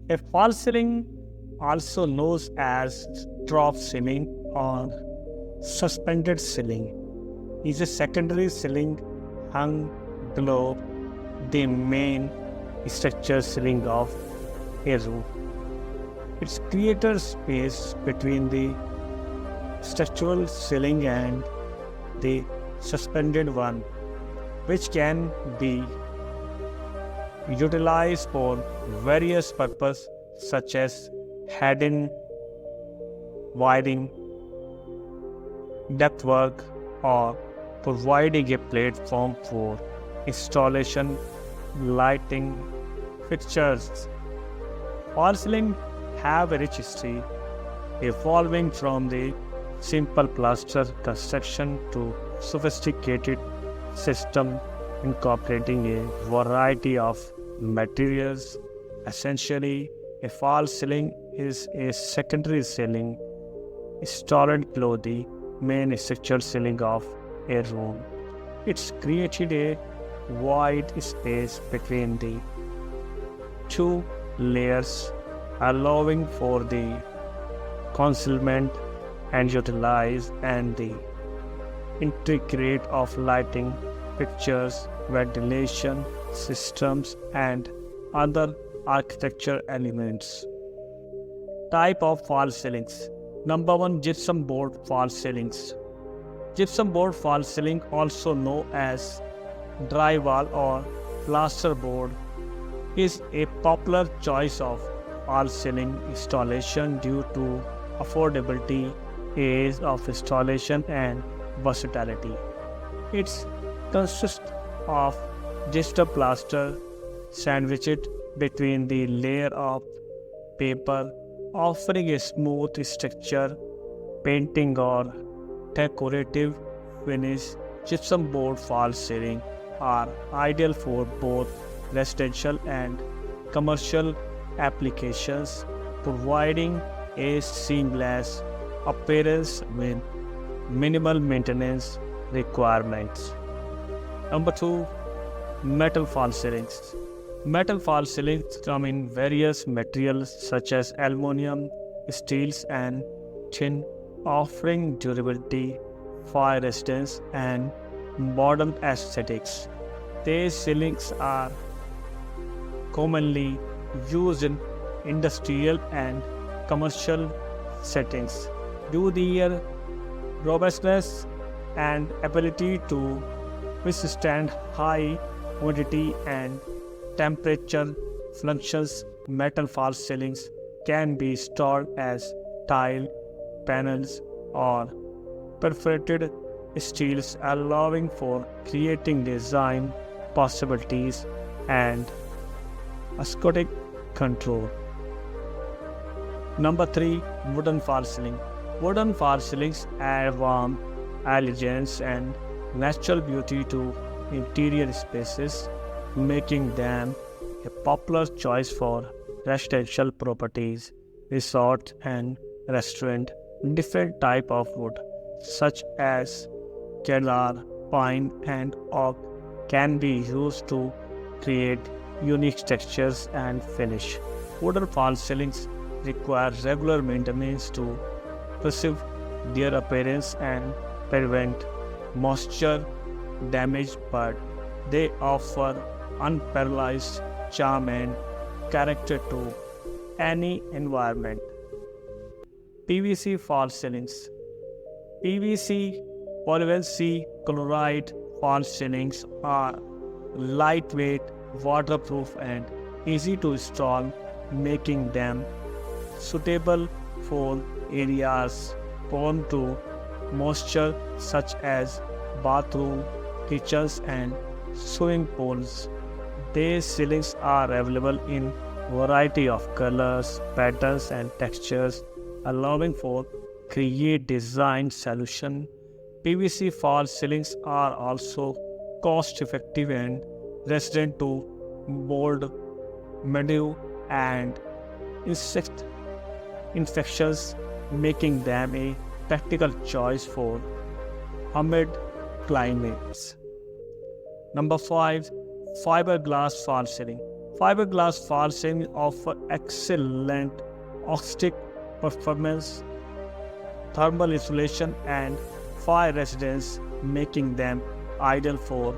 A false ceiling, also known as drop ceiling or suspended ceiling, is a secondary ceiling hung below the main structure ceiling of a roof. It creates space between the structural ceiling and the suspended one, which can be utilized for various purposes such as hidden wiring, depth work, or providing a platform for installation lighting fixtures. False ceilings have a rich history, evolving from the simple plaster construction to sophisticated system incorporating a variety of materials. Essentially, a false ceiling is a secondary ceiling installed below the main structural ceiling of a room. It's created a wide space between the two layers, allowing for the concealment and utilize and the integrate of lighting fixtures, ventilation systems, and other architecture elements. Type of false ceilings. Number 1, gypsum board false ceilings. Gypsum board false ceiling, also known as drywall or plaster board, is a popular choice of false ceiling installation due to affordability, ease of installation, and versatility. It consists of gypsum plaster sandwiched between the layer of paper, offering a smooth structure, painting, or decorative finish. Gypsum board false ceiling are ideal for both residential and commercial applications, providing a seamless appearance with minimal maintenance requirements. Number 2, metal false ceilings. Metal false ceilings come in various materials such as aluminum, steels, and tin, offering durability, fire resistance, and modern aesthetics. These ceilings are commonly used in industrial and commercial settings due to their robustness and ability to withstand high humidity and temperature fluctuations. Metal false ceilings can be installed as tile panels or perforated steels, allowing for creating design possibilities and aesthetic control. Number 3, wooden false ceiling. Wooden false ceilings add warmth, elegance, and natural beauty to interior spaces, making them a popular choice for residential properties, resorts, and restaurants. Different type of wood, such as cedar, pine, and oak, can be used to create unique textures and finish. Wooden false ceilings require regular maintenance to preserve their appearance and prevent moisture damage, but they offer unparalleled charm and character to any environment. PVC false ceilings. PVC polyvalent chloride false ceilings are lightweight, waterproof, and easy to install, making them suitable for areas prone to moisture such as bathroom, kitchens, and swimming pools. These ceilings are available in variety of colors, patterns, and textures, allowing for create design solution. PVC false ceilings are also cost effective and resistant to mold, mildew, and insect infections, making them a practical choice for humid climates. Number 5, fiberglass false ceiling. Fiberglass false ceilings offer excellent acoustic performance, thermal insulation, and fire resistance, making them ideal for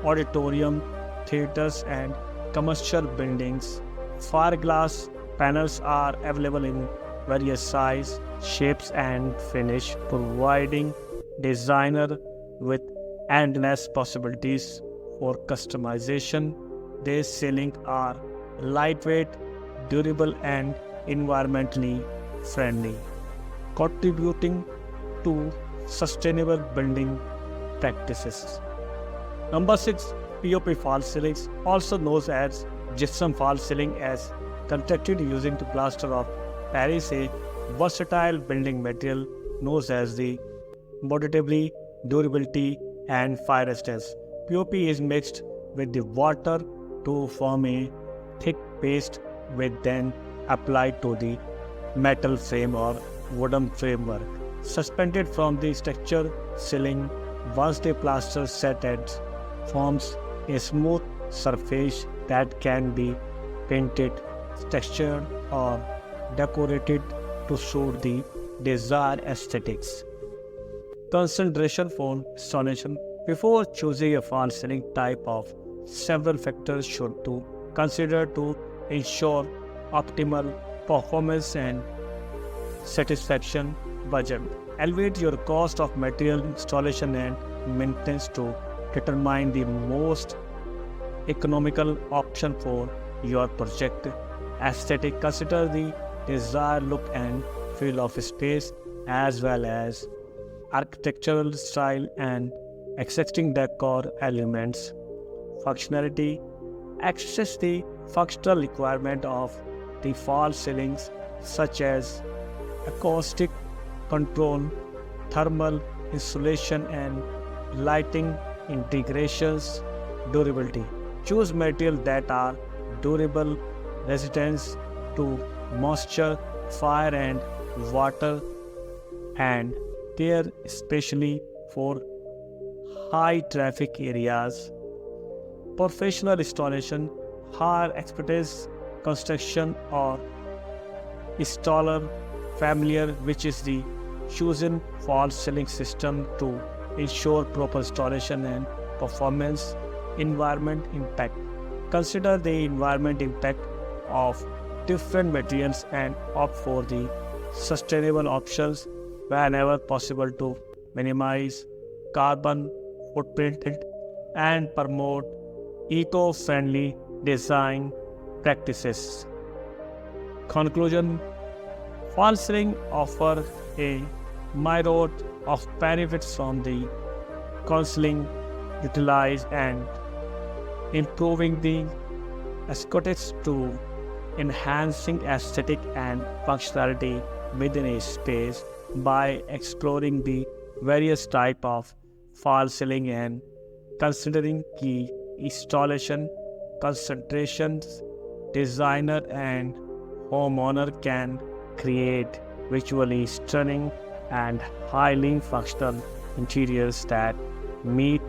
auditorium, theaters, and commercial buildings. Fiberglass panels are available in various sizes, shapes, and finish, providing designer with endless possibilities for customization. These ceilings are lightweight, durable, and environmentally friendly, contributing to sustainable building practices. Number 6. POP false ceilings, also known as gypsum false ceiling, as constructed using the plaster of Paris, a versatile building material known as the modulability, durability, and fire resistance. POP is mixed with the water to form a thick paste, which then applied to the metal frame or wooden framework. Suspended from the structure ceiling, once the plaster set at forms a smooth surface that can be painted, textured, or decorated to suit the desired aesthetics. Consideration for installation. Before choosing a false ceiling type of several factors should to consider to ensure optimal performance and satisfaction. Budget. Elevate your cost of material installation and maintenance to determine the most economical option for your project. Aesthetic. Consider the desired look and feel of space, as well as architectural style and existing decor elements. Functionality. Access the functional requirement of the false ceilings, such as acoustic control, thermal insulation, and lighting integrations. Durability. Choose materials that are durable, resistant to moisture, fire, and water, and they are especially for high traffic areas. Professional installation. Hire expertise construction or installer familiar, which is the chosen false ceiling system to ensure proper installation and performance. Environment impact. Consider the environment impact of different materials and opt for the sustainable options whenever possible to minimize carbon footprint and promote eco-friendly design practices. Conclusion. False ceiling offer a myriad of benefits, from the counseling utilized and improving the aesthetics to enhancing aesthetic and functionality within a space. By exploring the various type of false ceiling and considering key installation concentrations, designer and homeowner can create visually stunning and highly functional interiors that meet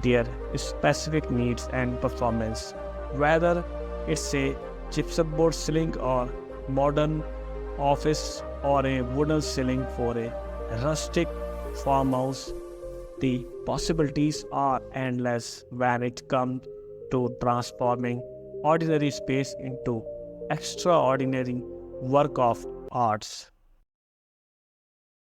their specific needs and performance. Whether it's a gypsum board ceiling or modern office, or a wooden ceiling for a rustic farmhouse, the possibilities are endless when it comes to transforming ordinary space into extraordinary work of arts.